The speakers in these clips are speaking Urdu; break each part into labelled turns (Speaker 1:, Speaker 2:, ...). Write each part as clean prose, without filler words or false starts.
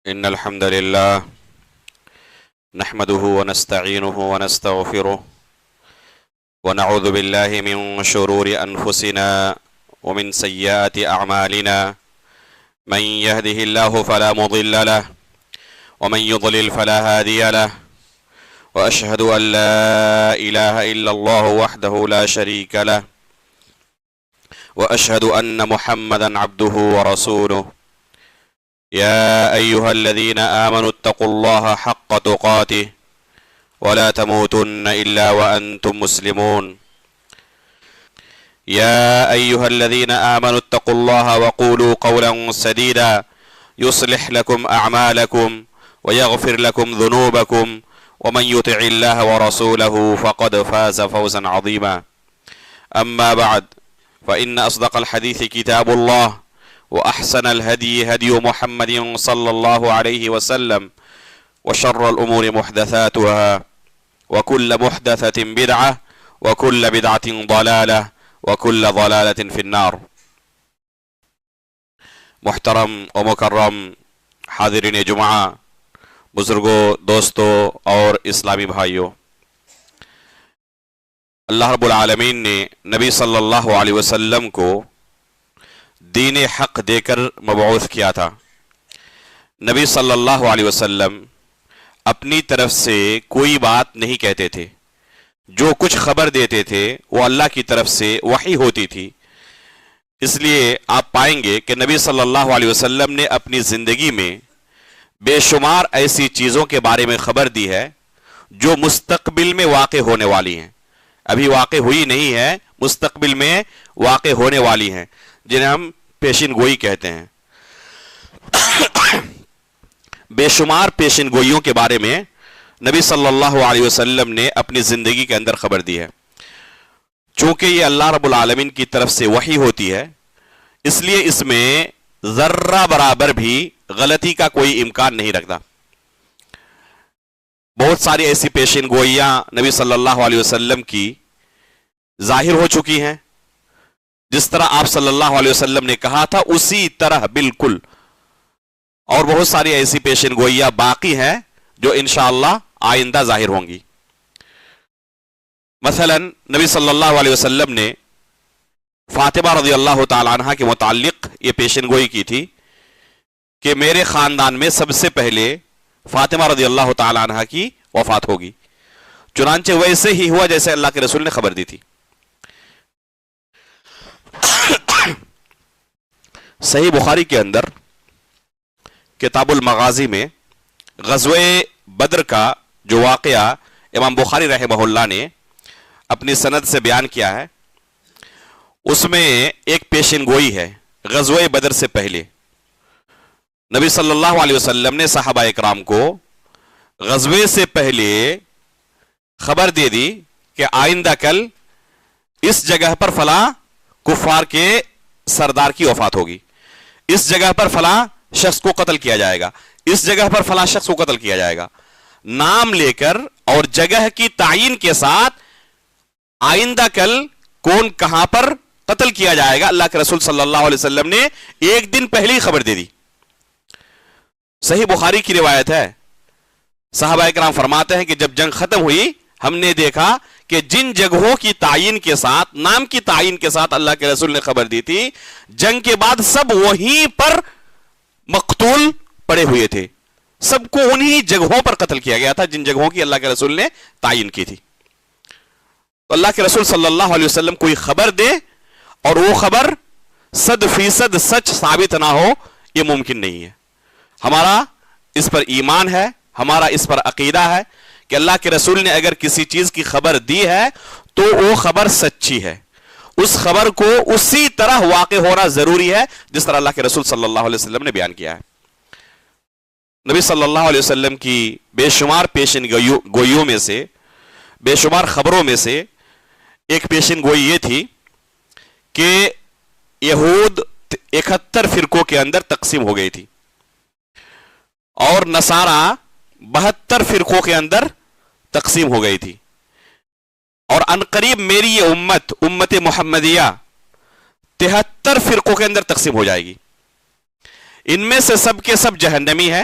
Speaker 1: إن الحمد لله نحمده ونستعينه ونستغفره ونعوذ بالله من شرور أنفسنا ومن سيئات أعمالنا من يهده الله فلا مضل له ومن يضلل فلا هادي له وأشهد أن لا إله إلا الله وحده لا شريك له وأشهد أن محمدا عبده ورسوله يا أيها الذين آمنوا اتقوا الله حق تقاته ولا تموتن إلا وأنتم مسلمون يا أيها الذين آمنوا اتقوا الله وقولوا قولا سديدا يصلح لكم أعمالكم ويغفر لكم ذنوبكم ومن يطع الله ورسوله فقد فاز فوزا عظيما أما بعد فإن أصدق الحديث كتاب الله وأحسن الهدي هدي محمد صلى الله عليه وسلم وشر الأمور محدثاتها وكل محدثة بدعة وكل بدعة ضلالة وكل ضلالة في النار. محترم و مکرم حاضرین جمعہ، بزرگوں، دوستوں اور اسلامی بھائیوں، اللہ رب العالمین نے نبی صلی اللہ علیہ وسلم کو دین حق دے کر مبعوث کیا تھا۔ نبی صلی اللہ علیہ وسلم اپنی طرف سے کوئی بات نہیں کہتے تھے، جو کچھ خبر دیتے تھے وہ اللہ کی طرف سے وحی ہوتی تھی۔ اس لیے آپ پائیں گے کہ نبی صلی اللہ علیہ وسلم نے اپنی زندگی میں بے شمار ایسی چیزوں کے بارے میں خبر دی ہے جو مستقبل میں واقع ہونے والی ہیں، ابھی واقع ہوئی نہیں ہے، مستقبل میں واقع ہونے والی ہیں، جنہیں ہم پیشن گوئی کہتے ہیں۔ بے شمار پیشن گوئیوں کے بارے میں نبی صلی اللہ علیہ وسلم نے اپنی زندگی کے اندر خبر دی ہے۔ چونکہ یہ اللہ رب العالمین کی طرف سے وحی ہوتی ہے، اس لیے اس میں ذرہ برابر بھی غلطی کا کوئی امکان نہیں رکھتا۔ بہت ساری ایسی پیشن گوئیاں نبی صلی اللہ علیہ وسلم کی ظاہر ہو چکی ہیں، جس طرح آپ صلی اللہ علیہ وسلم نے کہا تھا اسی طرح بالکل، اور بہت ساری ایسی پیشن گوئیاں باقی ہیں جو انشاءاللہ آئندہ ظاہر ہوں گی۔ مثلا نبی صلی اللہ علیہ وسلم نے فاطمہ رضی اللہ تعالی عنہ کے متعلق یہ پیشن گوئی کی تھی کہ میرے خاندان میں سب سے پہلے فاطمہ رضی اللہ تعالی عنہ کی وفات ہوگی، چنانچہ ویسے ہی ہوا جیسے اللہ کے رسول نے خبر دی تھی۔ صحیح بخاری کے اندر کتاب المغازی میں غزوہ بدر کا جو واقعہ امام بخاری رحمہ اللہ نے اپنی سند سے بیان کیا ہے، اس میں ایک پیشن گوئی ہے۔ غزوہ بدر سے پہلے نبی صلی اللہ علیہ وسلم نے صحابہ اکرام کو غزوے سے پہلے خبر دے دی کہ آئندہ کل اس جگہ پر فلاں کفار کے سردار کی وفات ہوگی، اس جگہ پر فلاں شخص کو قتل کیا جائے گا، اس جگہ پر فلاں شخص کو قتل کیا جائے گا، نام لے کر اور جگہ کی تعین کے ساتھ آئندہ کل کون کہاں پر قتل کیا جائے گا اللہ کے رسول صلی اللہ علیہ وسلم نے ایک دن پہلے ہی خبر دے دی۔ صحیح بخاری کی روایت ہے، صحابہ کرام فرماتے ہیں کہ جب جنگ ختم ہوئی ہم نے دیکھا کہ جن جگہوں کی تعین کے ساتھ، نام کی تعین کے ساتھ اللہ کے رسول نے خبر دی تھی، جنگ کے بعد سب وہیں پر مقتول پڑے ہوئے تھے، سب کو انہی جگہوں پر قتل کیا گیا تھا جن جگہوں کی اللہ کے رسول نے تعین کی تھی۔ تو اللہ کے رسول صلی اللہ علیہ وسلم کوئی خبر دے اور وہ خبر 100% سچ ثابت نہ ہو، یہ ممکن نہیں ہے۔ ہمارا اس پر ایمان ہے، ہمارا اس پر عقیدہ ہے کہ اللہ کے رسول نے اگر کسی چیز کی خبر دی ہے تو وہ خبر سچی ہے، اس خبر کو اسی طرح واقع ہونا ضروری ہے جس طرح اللہ کے رسول صلی اللہ علیہ وسلم نے بیان کیا ہے۔ نبی صلی اللہ علیہ وسلم کی بے شمار پیشن گوئیوں میں سے، بے شمار خبروں میں سے ایک پیشن گوئی یہ تھی کہ یہود 71 فرقوں کے اندر تقسیم ہو گئی تھی اور نصارہ 72 فرقوں کے اندر تقسیم ہو گئی تھی، اور عنقریب میری یہ امت محمدیہ 73 فرقوں کے اندر تقسیم ہو جائے گی۔ ان میں سے سب کے سب جہنمی ہے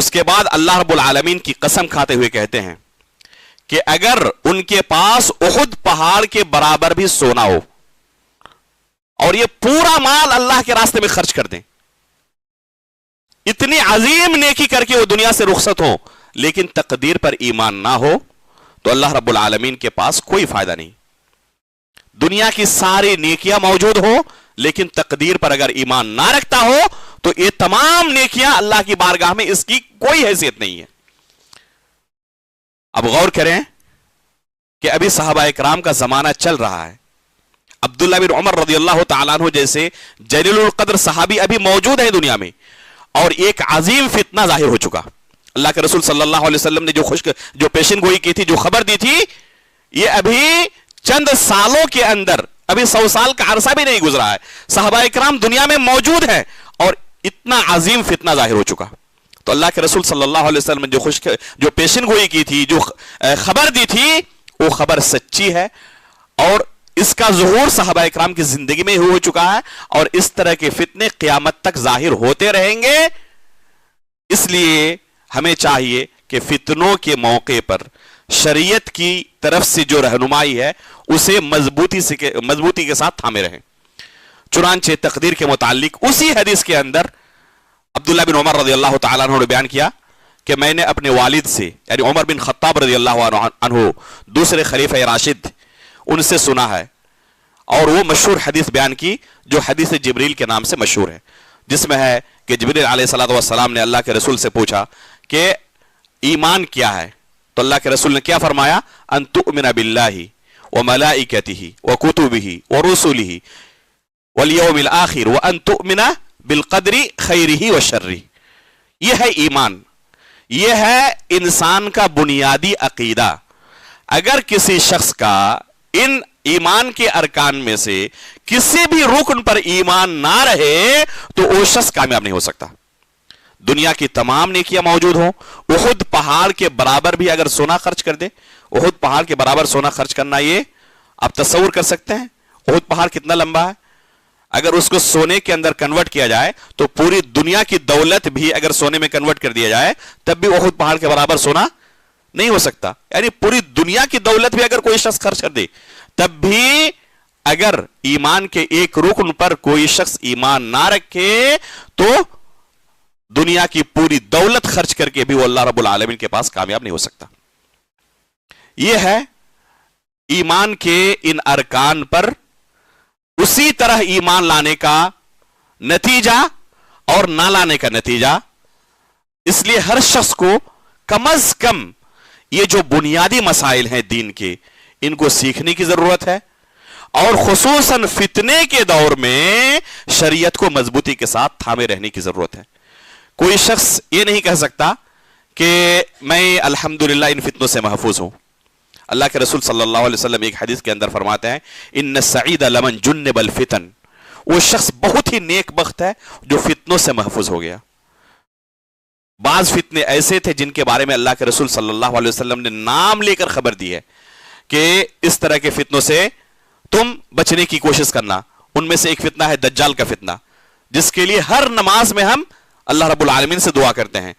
Speaker 1: اس کے بعد اللہ رب العالمین کی قسم کھاتے ہوئے کہتے ہیں کہ اگر ان کے پاس احد پہاڑ کے برابر بھی سونا ہو اور یہ پورا مال اللہ کے راستے میں خرچ کر دیں، اتنی عظیم نیکی کر کے وہ دنیا سے رخصت ہو، لیکن تقدیر پر ایمان نہ ہو، تو اللہ رب العالمین کے پاس کوئی فائدہ نہیں۔ دنیا کی ساری نیکیاں موجود ہو لیکن تقدیر پر اگر ایمان نہ رکھتا ہو تو یہ تمام نیکیاں اللہ کی بارگاہ میں اس کی کوئی حیثیت نہیں ہے۔ اب غور کریں کہ ابھی صحابہ اکرام کا زمانہ چل رہا ہے، عبداللہ بن عمر رضی اللہ تعالیٰ عنہ جیسے جلیل القدر صحابی ابھی موجود ہیں دنیا میں، اور ایک عظیم فتنہ ظاہر ہو چکا۔ اللہ کے رسول صلی اللہ علیہ وسلم نے جو پیشن گوئی کی تھی، جو خبر دی تھی، یہ ابھی چند سالوں کے اندر، ابھی 100 سال کا عرصہ بھی نہیں گزرا ہے، صحابہ اکرام دنیا میں موجود ہیں اور اتنا عظیم فتنہ ظاہر ہو چکا۔ تو اللہ کے رسول صلی اللہ علیہ وسلم نے جو پیشن گوئی کی تھی، جو خبر دی تھی، وہ خبر سچی ہے اور اس کا ظہور صحابہ اکرام کی زندگی میں ہو چکا ہے، اور اس طرح کے فتنے قیامت تک ظاہر ہوتے رہیں گے۔ اس لیے ہمیں چاہیے کہ فتنوں کے موقع پر شریعت کی طرف سے جو رہنمائی ہے اسے مضبوطی کے ساتھ تھامے رہیں۔ چنانچہ تقدیر کے متعلق اسی حدیث کے اندر عبداللہ بن عمر رضی اللہ تعالیٰ عنہ نے بیان کیا کہ میں نے اپنے والد سے، یعنی عمر بن خطاب رضی اللہ عنہ، دوسرے خلیفہ راشد، ان سے سنا ہے، اور وہ مشہور حدیث بیان کی جو حدیث جبریل کے نام سے مشہور ہے، جس میں ہے کہ جبریل علیہ السلام نے اللہ کے رسول سے پوچھا کہ ایمان کیا ہے؟ تو اللہ کے رسول نے کیا فرمایا؟ ان تؤمن باللہ وملائکتہ وکتبہ ورسلہ والیوم الآخر وان تؤمن بالقدر خیرہ وشرہ۔ یہ ہے ایمان، یہ ہے انسان کا بنیادی عقیدہ۔ اگر کسی شخص کا ان ایمان کے ارکان میں سے کسی بھی رکن پر ایمان نہ رہے تو وہ شخص کامیاب نہیں ہو سکتا۔ دنیا کی تمام نیکیاں موجود ہوں، احد پہاڑ کے برابر بھی اگر سونا خرچ کر دے، احد پہاڑ کے برابر سونا خرچ کرنا، یہ آپ تصور کر سکتے ہیں احد پہاڑ کتنا لمبا ہے؟ اگر اس کو سونے کے اندر کنورٹ کیا جائے تو پوری دنیا کی دولت بھی اگر سونے میں کنورٹ کر دیا جائے تب بھی احد پہاڑ کے برابر سونا نہیں ہو سکتا۔ یعنی پوری دنیا کی دولت بھی اگر کوئی شخص خرچ کر دے تب بھی اگر ایمان کے ایک رکن پر کوئی شخص ایمان نہ رکھے تو دنیا کی پوری دولت خرچ کر کے بھی وہ اللہ رب العالمین کے پاس کامیاب نہیں ہو سکتا۔ یہ ہے ایمان کے ان ارکان پر اسی طرح ایمان لانے کا نتیجہ اور نہ لانے کا نتیجہ۔ اس لیے ہر شخص کو کم از کم یہ جو بنیادی مسائل ہیں دین کے، ان کو سیکھنے کی ضرورت ہے، اور خصوصاً فتنے کے دور میں شریعت کو مضبوطی کے ساتھ تھامے رہنے کی ضرورت ہے۔ کوئی شخص یہ نہیں کہہ سکتا کہ میں الحمدللہ ان فتنوں سے محفوظ ہوں۔ اللہ کے رسول صلی اللہ علیہ وسلم ایک حدیث کے اندر فرماتے ہیں ان السعید لمن جنب الفتن، وہ شخص بہت ہی نیک بخت ہے جو فتنوں سے محفوظ ہو گیا۔ بعض فتنے ایسے تھے جن کے بارے میں اللہ کے رسول صلی اللہ علیہ وسلم نے نام لے کر خبر دی ہے کہ اس طرح کے فتنوں سے تم بچنے کی کوشش کرنا۔ ان میں سے ایک فتنہ ہے دجال کا فتنہ، جس کے لیے ہر نماز میں ہم اللہ رب العالمین سے دعا کرتے ہیں۔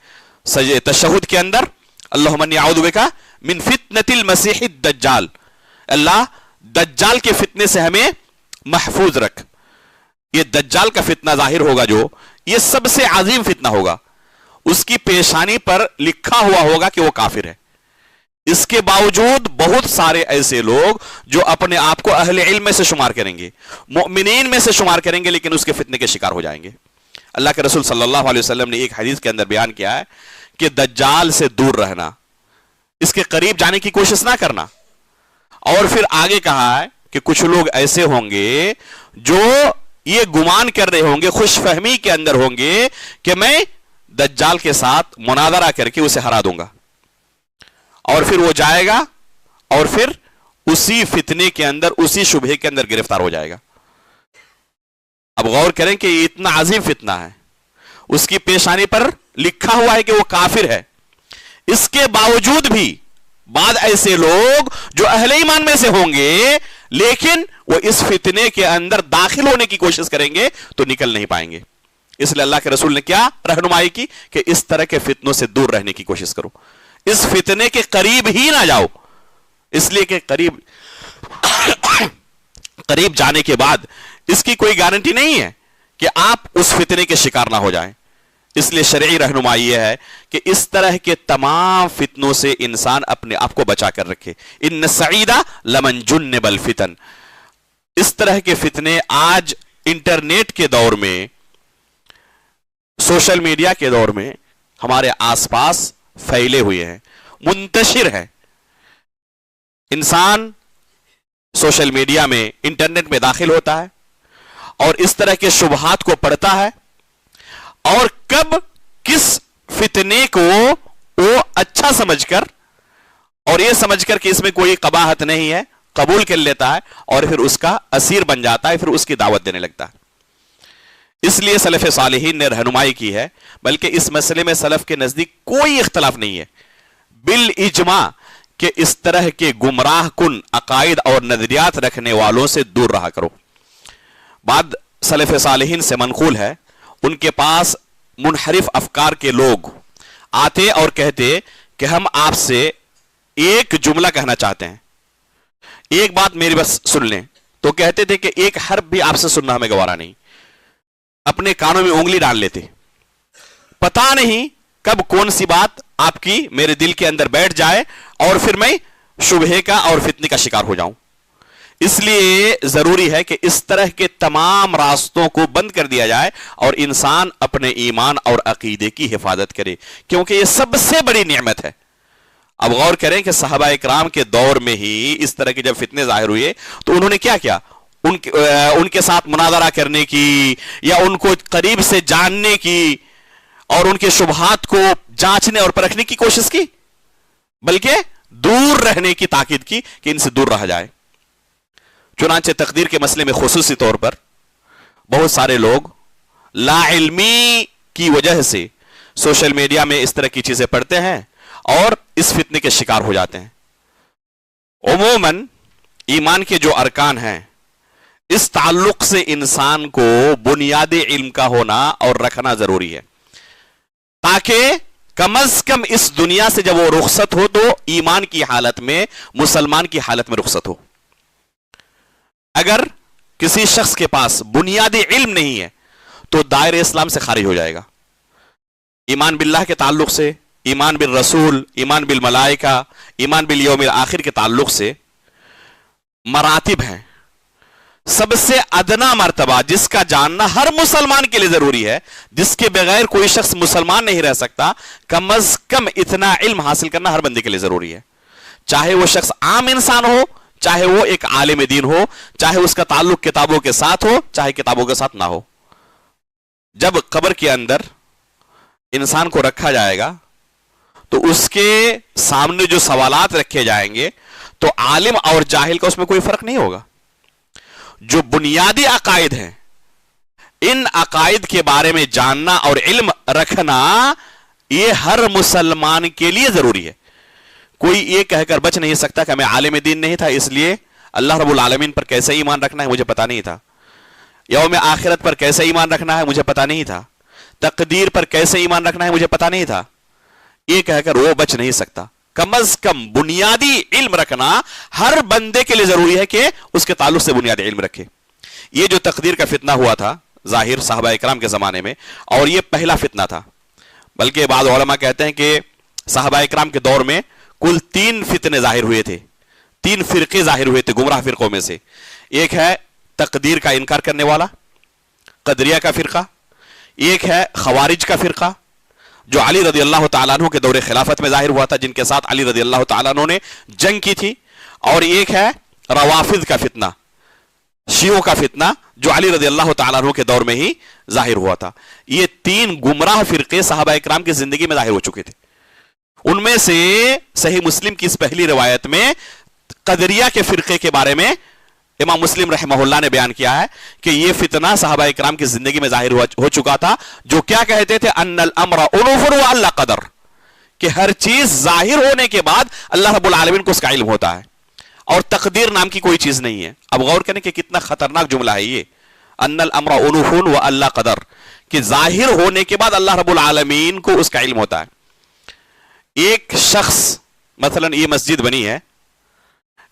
Speaker 1: تشہد کے اندر اللہم انی اعوذ بک من فتنة المسیح الدجال، اللہ دجال کے فتنے سے ہمیں محفوظ رکھ۔ یہ دجال کا فتنہ ظاہر ہوگا جو یہ سب سے عظیم فتنہ ہوگا، اس کی پیشانی پر لکھا ہوا ہوگا کہ وہ کافر ہے۔ اس کے باوجود بہت سارے ایسے لوگ جو اپنے آپ کو اہل علم میں سے شمار کریں گے، مؤمنین میں سے شمار کریں گے، لیکن اس کے فتنے کے شکار ہو جائیں گے۔ اللہ کے رسول صلی اللہ علیہ وسلم نے ایک حدیث کے اندر بیان کیا ہے کہ دجال سے دور رہنا، اس کے قریب جانے کی کوشش نہ کرنا، اور پھر آگے کہا ہے کہ کچھ لوگ ایسے ہوں گے جو یہ گمان کر رہے ہوں گے، خوش فہمی کے اندر ہوں گے کہ میں دجال کے ساتھ مناظرہ کر کے اسے ہرا دوں گا، اور پھر وہ جائے گا اور پھر اسی فتنے کے اندر، اسی شبہے کے اندر گرفتار ہو جائے گا۔ اب غور کریں کہ یہ اتنا عظیم فتنہ ہے، اس کی پیشانی پر لکھا ہوا ہے کہ وہ کافر ہے، اس کے باوجود بھی بعد ایسے لوگ جو اہل ایمان میں سے ہوں گے لیکن وہ اس فتنے کے اندر داخل ہونے کی کوشش کریں گے تو نکل نہیں پائیں گے۔ اس لیے اللہ کے رسول نے کیا رہنمائی کی کہ اس طرح کے فتنوں سے دور رہنے کی کوشش کرو، اس فتنے کے قریب ہی نہ جاؤ، اس لیے کہ قریب جانے کے بعد اس کی کوئی گارنٹی نہیں ہے کہ آپ اس فتنے کے شکار نہ ہو جائیں۔ اس لیے شرعی رہنمائی یہ ہے کہ اس طرح کے تمام فتنوں سے انسان اپنے آپ کو بچا کر رکھے۔ ان السعید لمن جنب الفتن، اس طرح کے فتنے آج انٹرنیٹ کے دور میں، سوشل میڈیا کے دور میں ہمارے آس پاس پھیلے ہوئے ہیں، منتشر ہے۔ انسان سوشل میڈیا میں، انٹرنیٹ میں داخل ہوتا ہے اور اس طرح کے شبہات کو پڑھتا ہے، اور کب کس فتنے کو وہ اچھا سمجھ کر اور یہ سمجھ کر کہ اس میں کوئی قباحت نہیں ہے قبول کر لیتا ہے، اور پھر اس کا اسیر بن جاتا ہے، پھر اس کی دعوت دینے لگتا ہے۔ اس لیے سلف صالحین نے رہنمائی کی ہے، بلکہ اس مسئلے میں سلف کے نزدیک کوئی اختلاف نہیں ہے بالاجماع کہ اس طرح کے گمراہ کن عقائد اور نظریات رکھنے والوں سے دور رہا کرو۔ بعد سلف صالحین سے منقول ہے، ان کے پاس منحرف افکار کے لوگ آتے اور کہتے کہ ہم آپ سے ایک جملہ کہنا چاہتے ہیں، ایک بات میری بس سن لیں، تو کہتے تھے کہ ایک حرف بھی آپ سے سننا ہمیں گوارا نہیں، اپنے کانوں میں انگلی ڈال لیتے، پتہ نہیں کب کون سی بات آپ کی میرے دل کے اندر بیٹھ جائے اور پھر میں شبہے کا اور فتنے کا شکار ہو جاؤں۔ اس لیے ضروری ہے کہ اس طرح کے تمام راستوں کو بند کر دیا جائے اور انسان اپنے ایمان اور عقیدے کی حفاظت کرے، کیونکہ یہ سب سے بڑی نعمت ہے۔ اب غور کریں کہ صحابہ اکرام کے دور میں ہی اس طرح کے جب فتنے ظاہر ہوئے تو انہوں نے کیا کیا؟ ان کے ساتھ مناظرہ کرنے کی، یا ان کو قریب سے جاننے کی اور ان کے شبہات کو جانچنے اور پرکھنے کی کوشش کی، بلکہ دور رہنے کی تاکید کی کہ ان سے دور رہا جائے۔ چنانچہ تقدیر کے مسئلے میں خصوصی طور پر بہت سارے لوگ لا علمی کی وجہ سے سوشل میڈیا میں اس طرح کی چیزیں پڑھتے ہیں اور اس فتنے کے شکار ہو جاتے ہیں۔ عموماً ایمان کے جو ارکان ہیں، اس تعلق سے انسان کو بنیادی علم کا ہونا اور رکھنا ضروری ہے، تاکہ کم از کم اس دنیا سے جب وہ رخصت ہو تو ایمان کی حالت میں، مسلمان کی حالت میں رخصت ہو۔ اگر کسی شخص کے پاس بنیادی علم نہیں ہے تو دائرہ اسلام سے خارج ہو جائے گا۔ ایمان باللہ کے تعلق سے، ایمان بالرسول، ایمان بالملائکہ، ایمان بالیوم الآخر کے تعلق سے مراتب ہیں۔ سب سے ادنا مرتبہ جس کا جاننا ہر مسلمان کے لیے ضروری ہے، جس کے بغیر کوئی شخص مسلمان نہیں رہ سکتا، کم از کم اتنا علم حاصل کرنا ہر بندے کے لیے ضروری ہے، چاہے وہ شخص عام انسان ہو، چاہے وہ ایک عالم دین ہو، چاہے اس کا تعلق کتابوں کے ساتھ ہو، چاہے کتابوں کے ساتھ نہ ہو۔ جب قبر کے اندر انسان کو رکھا جائے گا تو اس کے سامنے جو سوالات رکھے جائیں گے تو عالم اور جاہل کا اس میں کوئی فرق نہیں ہوگا۔ جو بنیادی عقائد ہیں، ان عقائد کے بارے میں جاننا اور علم رکھنا یہ ہر مسلمان کے لیے ضروری ہے۔ کوئی یہ کہہ کر بچ نہیں سکتا کہ میں عالم دین نہیں تھا اس لیے اللہ رب العالمین پر کیسے ایمان رکھنا ہے مجھے پتا نہیں تھا، یوم آخرت پر کیسے ایمان رکھنا ہے مجھے پتا نہیں تھا، تقدیر پر کیسے ایمان رکھنا ہے مجھے پتا نہیں تھا، یہ کہہ کر وہ بچ نہیں سکتا۔ کم از کم بنیادی علم رکھنا ہر بندے کے لیے ضروری ہے کہ اس کے تعلق سے بنیادی علم رکھے۔ یہ جو تقدیر کا فتنہ ہوا تھا ظاہر صحابہ اکرام کے زمانے میں، اور یہ پہلا فتنہ تھا، بلکہ بعض علماء کہتے ہیں کہ صحابہ اکرام کے دور میں کل 3 فتنے ظاہر ہوئے تھے، 3 فرقے ظاہر ہوئے تھے گمراہ فرقوں میں سے۔ ایک ہے تقدیر کا انکار کرنے والا قدریہ کا فرقہ، ایک ہے خوارج کا فرقہ جو علی رضی اللہ تعالیٰ عنہ کے دور خلافت میں ظاہر ہوا تھا، جن کے ساتھ علی رضی اللہ تعالیٰ عنہ نے جنگ کی تھی، اور ایک ہے روافض کا فتنہ، شیعوں کا فتنہ جو علی رضی اللہ تعالیٰ عنہ کے دور میں ہی ظاہر ہوا تھا۔ یہ 3 گمراہ فرقے صحابہ اکرام کی زندگی میں ظاہر ہو چکے تھے۔ ان میں سے صحیح مسلم کی اس پہلی روایت میں قدریہ کے فرقے کے بارے میں امام مسلم رحمہ اللہ نے بیان کیا ہے کہ یہ فتنہ صحابہ اکرام کی زندگی میں ظاہر ہو چکا تھا، جو کیا کہتے تھے ان الامر انوف واللہ قدر، کہ ہر چیز ظاہر ہونے کے بعد اللہ رب العالمین کو اس کا علم ہوتا ہے اور تقدیر نام کی کوئی چیز نہیں ہے۔ اب غور کریں کہ کتنا خطرناک جملہ ہے یہ، ان الامر انوف واللہ قدر، کہ ظاہر ہونے کے بعد اللہ رب العالمین کو اس کا علم ہوتا ہے. ایک شخص مثلا یہ مسجد بنی ہے,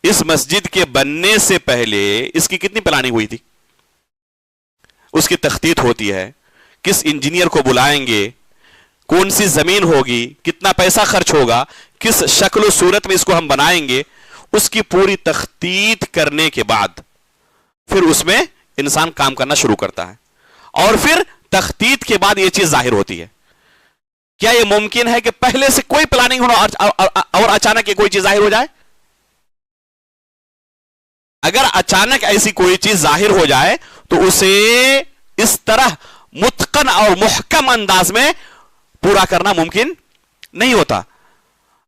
Speaker 1: اس مسجد کے بننے سے پہلے اس کی کتنی پلاننگ ہوئی تھی, اس کی تخطیط ہوتی ہے, کس انجینئر کو بلائیں گے, کون سی زمین ہوگی, کتنا پیسہ خرچ ہوگا, کس شکل و صورت میں اس کو ہم بنائیں گے, اس کی پوری تخطیط کرنے کے بعد پھر اس میں انسان کام کرنا شروع کرتا ہے, اور پھر تخطیط کے بعد یہ چیز ظاہر ہوتی ہے. کیا یہ ممکن ہے کہ پہلے سے کوئی پلاننگ ہونا اور اچانک یہ کوئی چیز ظاہر ہو جائے؟ اگر اچانک ایسی کوئی چیز ظاہر ہو جائے تو اسے اس طرح متقن اور محکم انداز میں پورا کرنا ممکن نہیں ہوتا.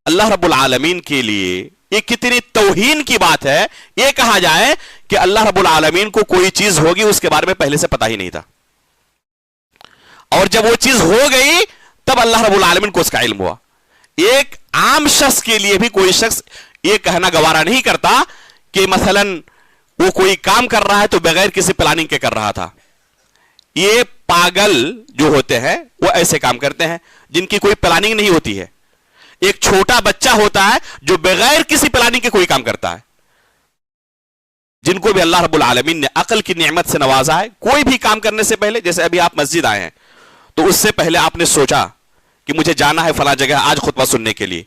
Speaker 1: اللہ رب العالمین کے لیے یہ کتنی توہین کی بات ہے یہ کہا جائے کہ اللہ رب العالمین کو کوئی چیز ہوگی اس کے بارے میں پہلے سے پتا ہی نہیں تھا, اور جب وہ چیز ہو گئی تب اللہ رب العالمین کو اس کا علم ہوا. ایک عام شخص کے لیے بھی کوئی شخص یہ کہنا گوارا نہیں کرتا کہ مثلا وہ کوئی کام کر رہا ہے تو بغیر کسی پلاننگ کے کر رہا تھا. یہ پاگل جو ہوتے ہیں وہ ایسے کام کرتے ہیں جن کی کوئی پلاننگ نہیں ہوتی ہے. ایک چھوٹا بچہ ہوتا ہے جو بغیر کسی پلاننگ کے کوئی کام کرتا ہے. جن کو بھی اللہ رب العالمین نے عقل کی نعمت سے نوازا ہے, کوئی بھی کام کرنے سے پہلے, جیسے ابھی آپ مسجد آئے ہیں تو اس سے پہلے آپ نے سوچا کہ مجھے جانا ہے فلاں جگہ آج خطبہ سننے کے لیے,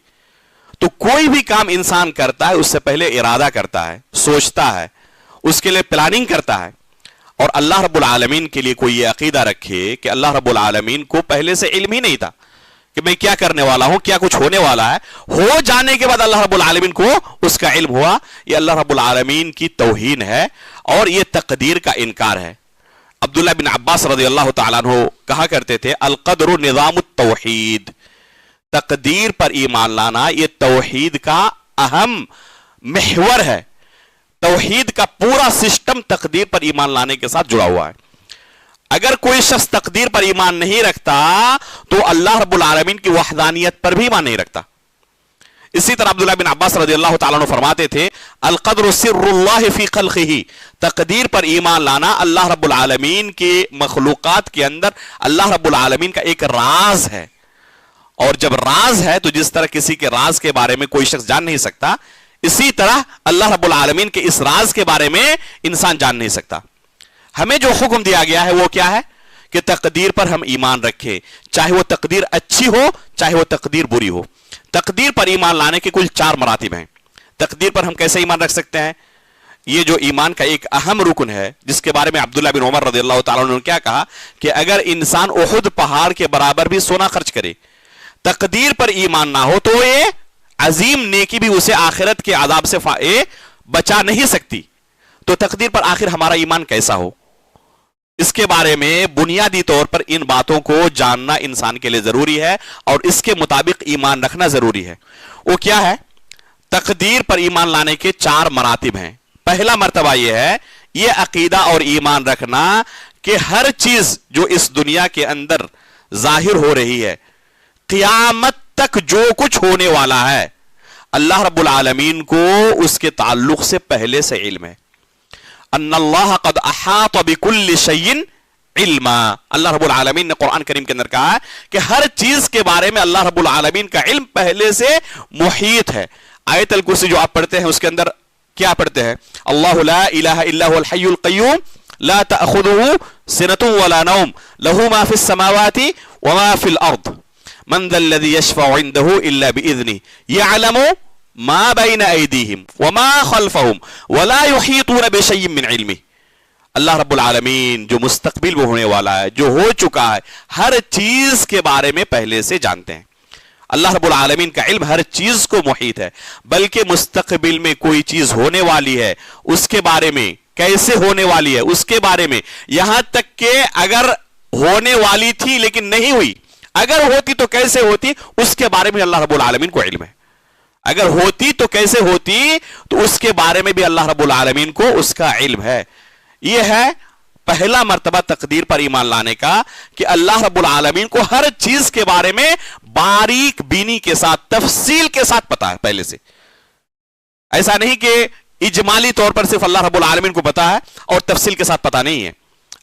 Speaker 1: تو کوئی بھی کام انسان کرتا ہے اس سے پہلے ارادہ کرتا ہے, سوچتا ہے, اس کے لیے پلاننگ کرتا ہے. اور اللہ رب العالمین کے لیے کوئی یہ عقیدہ رکھے کہ اللہ رب العالمین کو پہلے سے علم ہی نہیں تھا کہ میں کیا کرنے والا ہوں, کیا کچھ ہونے والا ہے, ہو جانے کے بعد اللہ رب العالمین کو اس کا علم ہوا, یہ اللہ رب العالمین کی توہین ہے اور یہ تقدیر کا انکار ہے. عبداللہ بن عباس رضی اللہ تعالیٰ عنہ کہا کرتے تھے القدر نظام التوحید, تقدیر پر ایمان لانا یہ توحید کا اہم محور ہے. توحید کا پورا سسٹم تقدیر پر ایمان لانے کے ساتھ جڑا ہوا ہے. اگر کوئی شخص تقدیر پر ایمان نہیں رکھتا تو اللہ رب العالمین کی وحدانیت پر بھی ایمان نہیں رکھتا. اسی طرح عبداللہ بن عباس رضی اللہ تعالیٰ عنہ فرماتے تھے القدر سر اللہ فی خلقہ, تقدیر پر ایمان لانا اللہ رب العالمین کے مخلوقات کے اندر اللہ رب العالمین کا ایک راز ہے. اور جب راز ہے تو جس طرح کسی کے راز کے بارے میں کوئی شخص جان نہیں سکتا, اسی طرح اللہ رب العالمین کے اس راز کے بارے میں انسان جان نہیں سکتا. ہمیں جو حکم دیا گیا ہے وہ کیا ہے کہ تقدیر پر ہم ایمان رکھیں, چاہے وہ تقدیر اچھی ہو چاہے وہ تقدیر بری ہو. تقدیر پر ایمان لانے کے کل 4 مراتب ہیں. تقدیر پر ہم کیسے ایمان رکھ سکتے ہیں؟ یہ جو ایمان کا ایک اہم رکن ہے جس کے بارے میں عبداللہ بن عمر رضی اللہ تعالیٰ عنہ نے کیا کہا کہ اگر انسان احد پہاڑ کے برابر بھی سونا خرچ کرے, تقدیر پر ایمان نہ ہو تو یہ عظیم نیکی بھی اسے آخرت کے عذاب سے بچا نہیں سکتی. تو تقدیر پر آخر ہمارا ایمان کیسا ہو, اس کے بارے میں بنیادی طور پر ان باتوں کو جاننا انسان کے لیے ضروری ہے اور اس کے مطابق ایمان رکھنا ضروری ہے. وہ کیا ہے؟ تقدیر پر ایمان لانے کے 4 مراتب ہیں. پہلا مرتبہ یہ ہے, یہ عقیدہ اور ایمان رکھنا کہ ہر چیز جو اس دنیا کے اندر ظاہر ہو رہی ہے, قیامت تک جو کچھ ہونے والا ہے, اللہ رب العالمین کو اس کے تعلق سے پہلے سے علم ہے. ان اللہ قد احاط بكل شيء علما, اللہ رب العالمین نے قرآن کریم کے اندر کہا ہے کہ ہر چیز کے بارے میں اللہ رب العالمین کا علم پہلے سے محیط ہے. آیت الکرسی جو آپ پڑھتے ہیں اس کے اندر کیا پڑھتے ہیں؟ اللہ لا الہ الا هو الحی القیوم لا تأخذه سنة ولا نوم له ما في السماوات وما في الارض من ذا الذي يشفع عنده الا باذنه يعلم ما بين ايديهم وما خلفهم ولا يحيطون بشيء من علمه. اللہ رب العالمین جو مستقبل میں ہونے والا ہے, جو ہو چکا ہے, ہر چیز کے بارے میں پہلے سے جانتے ہیں. اللہ رب العالمین کا علم ہر چیز کو محیط ہے, بلکہ مستقبل میں کوئی چیز ہونے والی ہے اس کے بارے میں, کیسے ہونے والی ہے اس کے بارے میں, یہاں تک کہ اگر ہونے والی تھی لیکن نہیں ہوئی, اگر ہوتی تو کیسے ہوتی, اس کے بارے میں اللہ رب العالمین کو علم ہے. اگر ہوتی تو کیسے ہوتی, تو اس کے بارے میں بھی اللہ رب العالمین کو اس کا علم ہے. یہ ہے پہلا مرتبہ تقدیر پر ایمان لانے کا کہ اللہ رب العالمین کو ہر چیز کے بارے میں باریک بینی کے ساتھ, تفصیل کے ساتھ پتا ہے پہلے سے. ایسا نہیں کہ اجمالی طور پر صرف اللہ رب العالمین کو پتا ہے اور تفصیل کے ساتھ پتا نہیں ہے.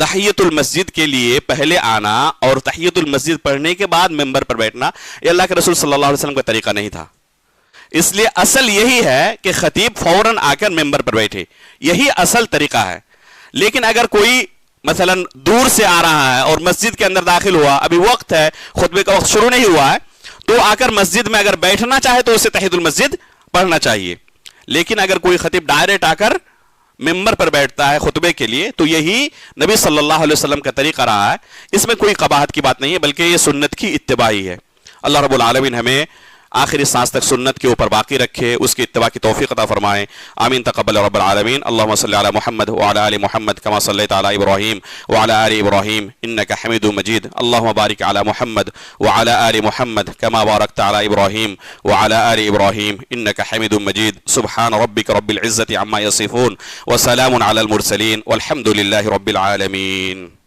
Speaker 1: تحیت المسجد کے لیے پہلے آنا اور تحیت المسجد پڑھنے کے بعد ممبر پر بیٹھنا یہ اللہ کے رسول صلی اللہ علیہ وسلم کا طریقہ نہیں تھا. اس لیے اصل یہی ہے کہ خطیب فوراً آ کر ممبر پر بیٹھے, یہی اصل طریقہ ہے. لیکن اگر کوئی مثلا دور سے آ رہا ہے اور مسجد کے اندر داخل ہوا, ابھی وقت ہے, خطبے کا وقت شروع نہیں ہوا ہے, تو آ کر مسجد میں اگر بیٹھنا چاہے تو اسے تحیت المسجد پڑھنا چاہیے. لیکن اگر کوئی خطیب ڈائریکٹ آ کر ممبر پر بیٹھتا ہے خطبے کے لیے تو یہی نبی صلی اللہ علیہ وسلم کا طریقہ رہا ہے. اس میں کوئی قباحت کی بات نہیں ہے, بلکہ یہ سنت کی اتباعی ہے. اللہ رب العالمین ہمیں آخری سانس تک سنت کے اوپر باقی رکھے, اس کی اتباع کی توفیق عطا فرمائے. آمین تقبل رب العالمین. اللهم صل على محمد وعلى آل محمد كما صليت على إبراهيم وعلى آل إبراهيم إنك حميد مجيد. اللهم بارك على محمد وعلى آل محمد كما باركت على إبراهيم وعلى آل إبراهيم إنك حميد مجيد. سبحان ربك رب العزة عما يصفون وسلام على المرسلين والحمد لله رب العالمين.